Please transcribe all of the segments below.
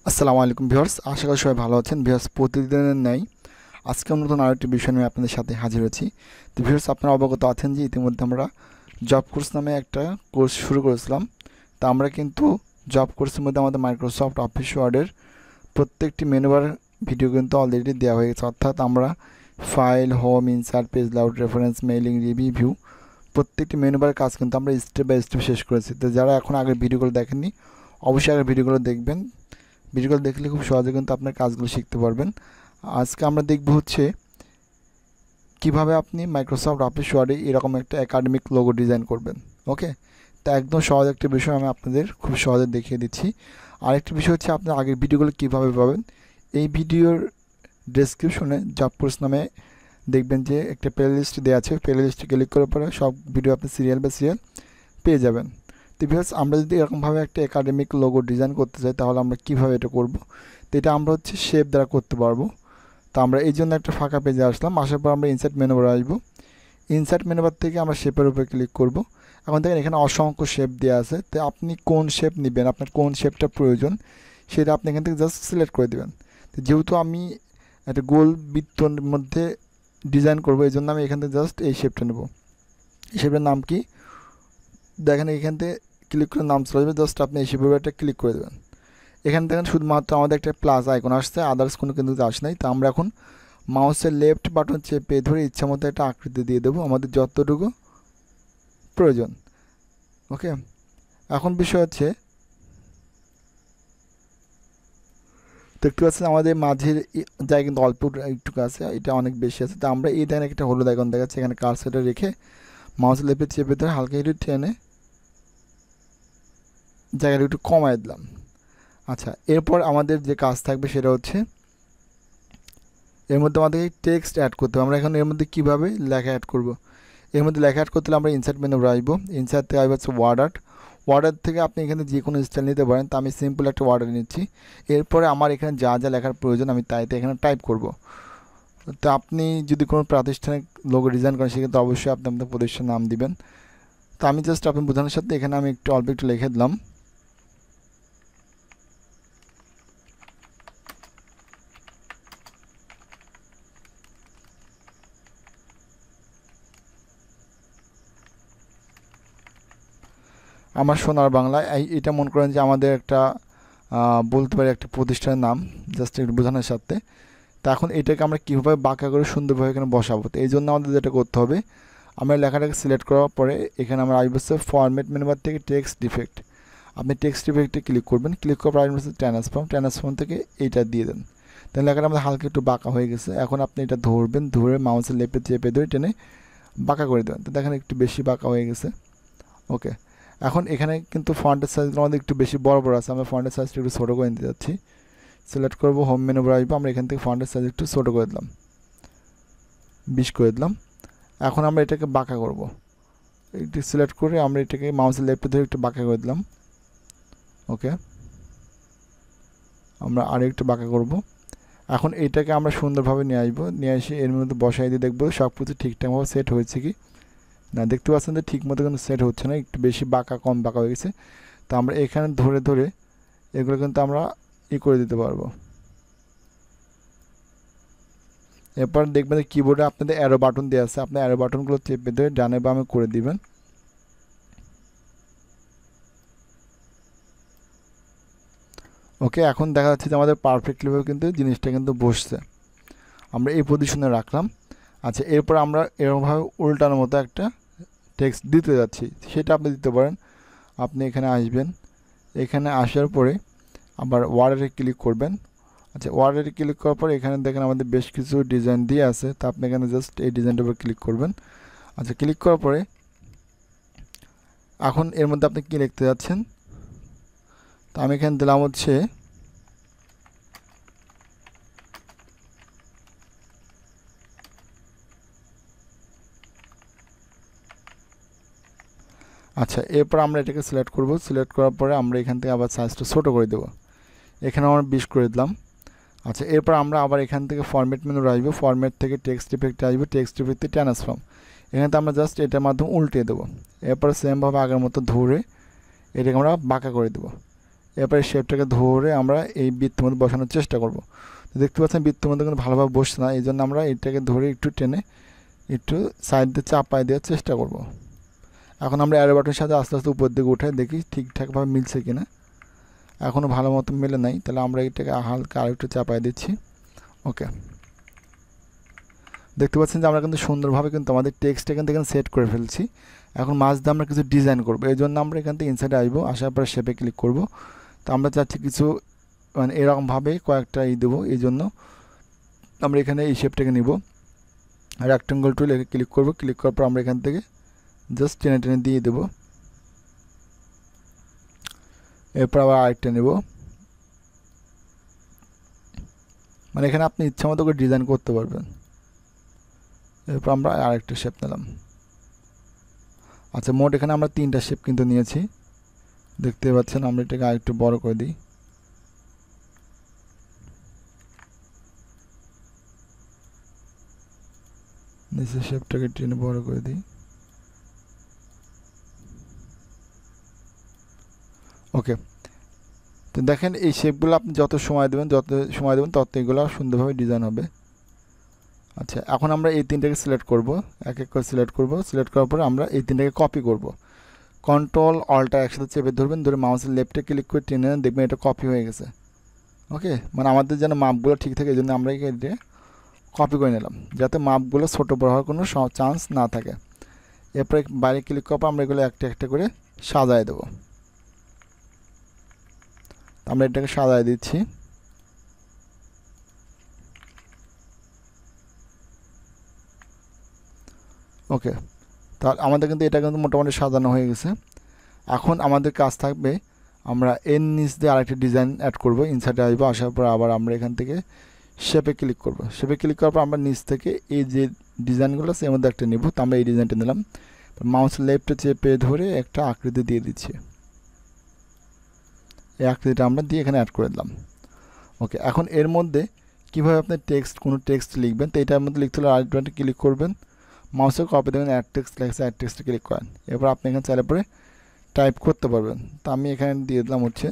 আসসালামু আলাইকুম ভিউয়ার্স, আশা করি সবাই ভালো আছেন। ভিউয়ার্স, প্রতিদিনের ন্যায় আজকে নতুন আরেকটি বিষয় নিয়ে আপনাদের সাথে হাজির হয়েছি। তো ভিউয়ার্স, আপনারা অবগত আছেন যে ইতিমধ্যে আমরা জব কোর্স নামে একটা কোর্স শুরু করেছিলাম। তা আমরা কিন্তু জব কোর্সের মধ্যে আমাদের মাইক্রোসফট অফিস ওয়ার্ডের প্রত্যেকটি মেনুবার ভিডিও কিন্তু অলরেডি দেওয়া হয়ে গেছে। অর্থাৎ আমরা file, home, insert, page loud, reference, mailing, review প্রত্যেকটি মেনুবারের কাজ কিন্তু আমরা স্টেপ বাই স্টেপ শেষ করেছি। তো যারা এখন আগের ভিডিওগুলো দেখেননি, অবশ্যই আগের ভিডিওগুলো দেখবেন। ভিডিওগুলো দেখলে খুব সহজে কিন্তু আপনার কাজগুলো শিখতে পারবেন। আজকে আমরা দেখব হচ্ছে কিভাবে আপনি মাইক্রোসফট অফিস ওয়ার্ডে এরকম একটা একাডেমিক লোগো ডিজাইন করবেন। ওকে, তা একদম সহজ একটা বিষয় আমি আপনাদের খুব সহজে দেখিয়ে দিচ্ছি। আরেকটি বিষয় হচ্ছে আপনার আগের ভিডিওগুলো কীভাবে পাবেন। এই ভিডিওর ডেসক্রিপশনে জব কোর্স নামে দেখবেন যে একটা প্লে লিস্ট দেওয়া আছে। প্লে লিস্টে ক্লিক করার পরে সব ভিডিও আপনি সিরিয়াল বাই সিরিয়াল পেয়ে যাবেন। তো ভিউয়ার্স, আমরা যদি এরকমভাবে একটা একাডেমিক লোগো ডিজাইন করতে চাই তাহলে আমরা কীভাবে এটা করব। তো এটা আমরা হচ্ছে শেপ দ্বারা করতে পারবো। তো আমরা এই জন্য একটা ফাঁকা পেজে আসলাম। আসার পর আমরা ইনসার্ট মেনুবার আসবো। ইনসার্ট মেনুবার থেকে আমরা শেপের উপরে ক্লিক করব। এখন দেখেন এখানে অসংখ্য শেপ দেওয়া আছে। তো আপনি কোন শেপ নেবেন, আপনার কোন শেপটা প্রয়োজন সেটা আপনি এখান থেকে জাস্ট সিলেক্ট করে দেবেন। তো যেহেতু আমি একটা গোল বৃত্তর মধ্যে ডিজাইন করবো, এই জন্য আমি এখান থেকে জাস্ট এই শেপটা নেব। এই শেপের নাম কি দেখেন, এখান থেকে ক্লিক করে নাম চলে যাবে। জাস্ট আপনি এই শেপের একটা ক্লিক করে দেবেন। এখানে দেখেন শুধুমাত্র আমাদের একটা প্লাস আইকন আসছে, আদার্স কোনো কিন্তু আসে নাই। তো আমরা এখন মাউসের লেফট বাটন চেপে ধরে ইচ্ছা মতো একটা আকৃতি দিয়ে দেবো আমাদের যতটুকু প্রয়োজন। ওকে, এখন বিষয় হচ্ছে দেখতে পাচ্ছেন আমাদের মাঝের জায়গা কিন্তু অল্প একটু আছে, এটা অনেক বেশি আছে। তো আমরা এই দেখেন একটা হলুদ আইকন দেখাচ্ছে, এখানে কার্সারটা রেখে মাউসের লেফটে চেপে ধরে হালকা একটু টেনে জায়গাটা একটু কমায় দিলাম। আচ্ছা, এরপর আমাদের যে কাজ থাকবে সেটা হচ্ছে এর মধ্যে আমাদের টেক্সট অ্যাড করতে হবে। আমরা এখন এর মধ্যে কীভাবে লেখা অ্যাড করব। এর মধ্যে লেখা অ্যাড করতে হলে আমরা ইনসার্ট মেনু আসবো। ইনসার্ট থেকে আসবে হচ্ছে ওয়ার্ড আর্ট। ওয়ার্ড আর্ট থেকে আপনি এখানে যে কোনো স্টাইল নিতে পারেন। তো আমি সিম্পল একটা ওয়ার্ড আর্ট নিচ্ছি। এরপরে আমার এখানে যা যা লেখার প্রয়োজন আমি তাইতে এখানে টাইপ করব। তো আপনি যদি কোনো প্রাতিষ্ঠানিক লোগো ডিজাইন করেন সেক্ষেত্রে অবশ্যই আপনি আপনার প্রতিষ্ঠানের নাম দিবেন। তো আমি জাস্ট আপনি বোঝানোর সাথে এখানে আমি একটু অল্প একটু লিখে দিলাম। আমার সোনার বাংলা, এটা মনে করেন যে আমাদের একটা বলতে পারি একটা প্রতিষ্ঠানের নাম, জাস্ট একটু বোঝানোর সাথে। তো এখন এটাকে আমরা কীভাবে বাঁকা করে সুন্দরভাবে এখানে বসাবো। তো এই জন্য আমাদের যেটা করতে হবে, আমরা লেখাটাকে সিলেক্ট করার পরে এখানে আমরা আসবো ফরম্যাট মেনুবার থেকে টেক্সট ডিফেক্ট। আপনি টেক্সট ডিফেক্টে ক্লিক করবেন। ক্লিক করার পর আসবে ট্রান্সফর্ম থেকে এইটা দিয়ে দেন। তাহলে লেখাটা আমাদের হালকা একটু বাঁকা হয়ে গেছে। এখন আপনি এটা ধরবেন, ধরে মাউসের লেপে চেপে ধরে টেনে বাঁকা করে দেবেন। তো দেখেন একটু বেশি বাঁকা হয়ে গেছে। ওকে, এখন এখানে কিন্তু ফন্টের সাইজগুলো আমাদের একটু বেশি বড় বড় আছে। আমরা ফন্টের সাইজটা একটু ছোটো করে নিতে যাচ্ছি। সিলেক্ট করবো, হোম মেনু আসবো, আমরা এখান থেকে ফন্টের সাইজ একটু ছোটো করে দিলাম, 20 করে দিলাম। এখন আমরা এটাকে বাঁকা করব। একটু সিলেক্ট করে আমরা এটাকে মাউসের লেফটে ধরে একটু বাঁকা করে দিলাম। ওকে, আমরা আরও একটু বাঁকা করব। এখন এটাকে আমরা সুন্দরভাবে নিয়ে আসবো, নিয়ে এসে এর মধ্যে বসাই দিয়ে দেখবো সব কিছু ঠিকঠাকভাবে সেট হয়েছে কি না। দেখতে পাচ্ছেন যে ঠিক মতো কিন্তু সেট হচ্ছে না, একটু বেশি বাঁকা কম বাঁকা হয়ে গেছে। তো আমরা এখানে ধরে ধরে এগুলো কিন্তু আমরা করে দিতে পারবো। এরপর দেখবেন যে কিবোর্ডে আপনাদের অ্যারো বাটন দেওয়া আছে, আপনার অ্যারো বাটনগুলো চেপে ধরে ডানে বামে করে দিবেন। ওকে, এখন দেখা যাচ্ছে যে আমাদের পারফেক্টলিভাবে কিন্তু জিনিসটা কিন্তু বসছে। আমরা এই পজিশনে রাখলাম। আচ্ছা, এরপর আমরা এরকমভাবে উল্টানোর মতো একটা টেক্সট দিতে যাচ্ছি, সেটা আপনি দিতে পারেন। আপনি এখানে আসবেন, এখানে আসার পরে আবার ওয়ার্ডারে ক্লিক করবেন। আচ্ছা, ওয়ার্ডারে ক্লিক করার পর এখানে দেখেন আমাদের বেশ কিছু ডিজাইন দিয়ে আছে। তো আপনি এখানে জাস্ট এই ডিজাইনটার উপর ক্লিক করবেন। আচ্ছা, ক্লিক করার পরে এখন এর মধ্যে আপনি কী লিখতে যাচ্ছেন। তো আমি এখানে দিলাম হচ্ছে আচ্ছা, এরপর আমরা এটাকে সিলেক্ট করব। সিলেক্ট করার পরে আমরা এখান থেকে আবার সাইজটা ছোটো করে দেবো। এখানে আমরা 20 করে দিলাম। আচ্ছা, এরপর আমরা আবার এখান থেকে ফরম্যাট মেনু আসবো। ফরম্যাট থেকে টেক্সট ইফেক্টে আসবো। টেক্সট ইফেক্টে ট্রান্সফর্ম, এখানে আমরা জাস্ট এটার মাধ্যমে উল্টে দেবো। এরপর সেমভাবে আগের মতো ধরে এটাকে আমরা বাঁকা করে দেবো। এরপরে শেপটাকে ধরে আমরা এই বৃত্তের মধ্যে বসানোর চেষ্টা করব। তো দেখতে পাচ্ছেন বৃত্তের মধ্যে কিন্তু ভালোভাবে বসছে না, এই জন্য আমরা এটাকে ধরে একটু টেনে একটু সাইড দিয়ে চাপায় দেওয়ার চেষ্টা করব। এখন আমরা অ্যারো বাটনের সাথে আস্তে আস্তে উপর দিকে উঠে দেখি ঠিকঠাকভাবে মিলছে কিনা। এখনও ভালো মতো মেলে নাই, তাহলে আমরা এটাকে হালকা আরেকটু চাপায় দিচ্ছি। ওকে, দেখতে পাচ্ছেন যে আমরা কিন্তু সুন্দরভাবে কিন্তু আমাদের টেক্সট এখান থেকে সেট করে ফেলছি। এখন মাঝ দিয়ে আমরা কিছু ডিজাইন করবো, এই জন্য আমরা এখান থেকে ইনসাইডে আসবো, আসার পরে শেপে ক্লিক করব। তো আমরা চাচ্ছি কিছু মানে এরকমভাবে কয়েকটা দেবো, এই জন্য আমরা এখানে এই শেপটাকে নিব, রেক্টেঙ্গল টুল ক্লিক করব। ক্লিক করার পর আমরা এখান থেকে জাস্ট টেনে টেনে দিয়ে দেবো। এরপর আবার আরেকটা নেব, মানে এখানে আপনি ইচ্ছা মতো করে ডিজাইন করতে পারবেন। এরপর আমরা আরেকটা শেপ নিলাম। আচ্ছা, মোট এখানে আমরা 3টা শেপ কিন্তু নিয়েছি, দেখতে পাচ্ছেন। আমরা এটাকে আরেকটু বড় করে দিই। নিচের শেপটাকে টেনে বড় করে দিই। ওকে, তো দেখেন এই শেপগুলো আপনি যত সময় দেবেন তত এগুলো সুন্দরভাবে ডিজাইন হবে। আচ্ছা, এখন আমরা এই 3টাকে সিলেক্ট করব, এক এক করে সিলেক্ট করব। সিলেক্ট করার পরে আমরা এই 3টাকে কপি করব। কন্ট্রোল অল্টা একসাথে চেপে ধরবেন, ধরে মাউসের লেফটে ক্লিক করে টেনে দেখবেন এটা কপি হয়ে গেছে। ওকে, মানে আমাদের যেন মাপগুলো ঠিক থাকে, এই জন্য আমরা এটা কপি করে নিলাম, যাতে মাপগুলো ছোটো বড় হওয়ার কোনো চান্স না থাকে। এরপরে বাইরে ক্লিক করার পর আমরা এগুলো একটা একটা করে সাজায় দেবো। আমরা এটাকে সাজায় দিচ্ছি। ওকে, তাহলে আমাদের কিন্তু এটা কিন্তু মোটামুটি সাজানো হয়ে গেছে। এখন আমাদের কাজ থাকবে, আমরা এর নিচ দিয়ে আরেকটা ডিজাইন অ্যাড করব। ইনসার্টে আসবো, আসার পর আবার আমরা এখান থেকে শেপে ক্লিক করব। শেপে ক্লিক করার পর আমরা নিচ থেকে এই যে ডিজাইনগুলো আছে এর মধ্যে একটা নেব। তো আমরা এই ডিজাইনটা নিলাম, মাউস লেফটে চেপে ধরে একটা আকৃতি দিয়ে দিচ্ছি। এই আকৃতিটা আমরা দিয়ে এখানে অ্যাড করে দিলাম। ওকে, এখন এর মধ্যে কীভাবে আপনি কোনো টেক্সট লিখবেন, তো এটার মধ্যে লিখতে হলে আরেকটা ক্লিক করবেন, মাউসে কপি দেবেন, অ্যাড টেক্সট লেখা অ্যাড টেক্সটে ক্লিক করেন। এরপর আপনি এখানে চাইলে পরে টাইপ করতে পারবেন। তো আমি এখানে দিয়ে দিলাম হচ্ছে,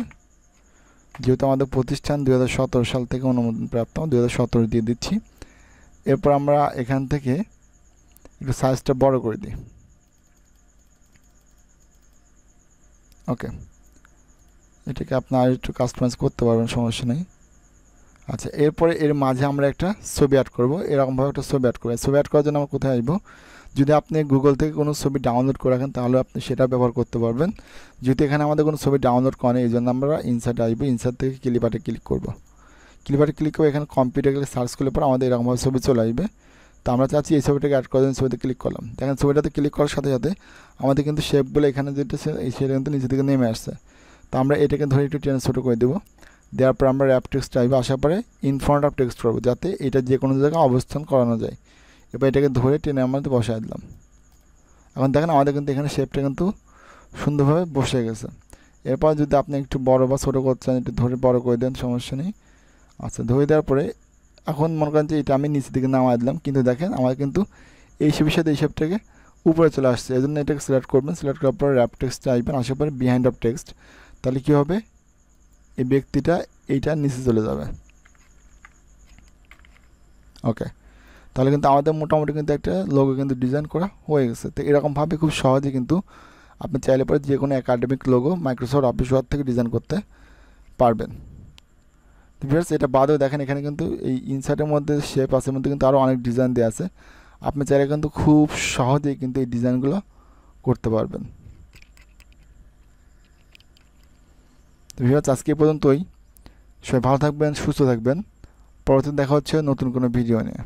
যেহেতু আমাদের প্রতিষ্ঠান 2017 সাল থেকে অনুমোদন প্রাপ্ত, 2017 দিয়ে দিচ্ছি। এরপর আমরা এখান থেকে একটু সাইজটা বড় করে দিই। ওকে, এটাকে আপনি আর একটু কাস্টমাইজ করতে পারবেন, সমস্যা নেই। আচ্ছা, এরপরে এর মাঝে আমরা একটা ছবি অ্যাড করব। এরকমভাবে একটা ছবি অ্যাড করবো। ছবি অ্যাড করার জন্য আমরা কোথায় আসবো, যদি আপনি গুগল থেকে কোনো ছবি ডাউনলোড করে রাখেন তাহলে আপনি সেটা ব্যবহার করতে পারবেন। যদি এখানে আমাদের কোনো ছবি ডাউনলোড করেন, এই জন্য আমরা ইনসার্টে আসবো, ইনসার্ট থেকে ক্লিপারে ক্লিক করব। ক্লিপারে ক্লিক করে এখানে কম্পিউটারে সার্চ করলে পর আমাদের এরকমভাবে ছবি চলে আসবে। তো আমরা চাচ্ছি এই ছবিটাকে অ্যাড করার জন্য ছবিতে ক্লিক করলাম। দেখেন ছবিটাতে ক্লিক করার সাথে সাথে আমাদের কিন্তু শেপগুলো এখানে যেটা সেটা কিন্তু নিচে থেকে নেমে আসছে। তো আমরা এটাকে ধরে একটু টেনে ছোটো করে দেবো। দেওয়ার পর আমরা র্যাপ টেক্সট আসবো, আসার পরে ইন ফ্রন্ট অফ টেক্সট করবো, যাতে এটা যে কোনো জায়গায় অবস্থান করানো যায়। এবার এটাকে ধরে টেনে আমাদের বসায় দিলাম। এখন দেখেন আমাদের কিন্তু এখানে শেপটা কিন্তু সুন্দরভাবে বসে গেছে। এরপর যদি আপনি একটু বড় বা ছোটো করতে চান, একটু ধরে বড় করে দেন, সমস্যা নেই। আচ্ছা, ধরে দেওয়ার পরে এখন মনে করেন যে এটা আমি নিচের দিকে নামাই দিলাম, কিন্তু দেখেন আমার কিন্তু এই শেপের সাথে এই শেপটাকে উপরে চলে আসছে। এই জন্য এটাকে সিলেক্ট করবেন। সিলেক্ট করার পর র্যাপ টেক্সটে আসবেন, আসার পরে বিহাইন্ড অফ টেক্সট। তাহলে কী হবে, এই ব্যক্তিটা এইটা নিচে চলে যাবে। ওকে, তাহলে কিন্তু আমাদের মোটামুটি কিন্তু একটা লোগো কিন্তু ডিজাইন করা হয়ে গেছে। তো এরকমভাবে খুব সহজে কিন্তু আপনি চাইলে পরে যে কোনো academic logo Microsoft Office Word থেকে ডিজাইন করতে পারবেন। তো ভিউয়ার্স, এটা বাদেও দেখেন এখানে কিন্তু এই ইনসার্টের মধ্যে শেপ আছে, মধ্যে কিন্তু আরও অনেক ডিজাইন দেওয়া আছে। আপনি চাইলে কিন্তু খুব সহজেই কিন্তু এই ডিজাইনগুলো করতে পারবেন। তো ভিউয়ার্স, আজকে এই পর্যন্তই। সবাই ভালো থাকবেন, সুস্থ থাকবেন। পরবর্তীতে দেখা হচ্ছে নতুন কোনো ভিডিও নিয়ে।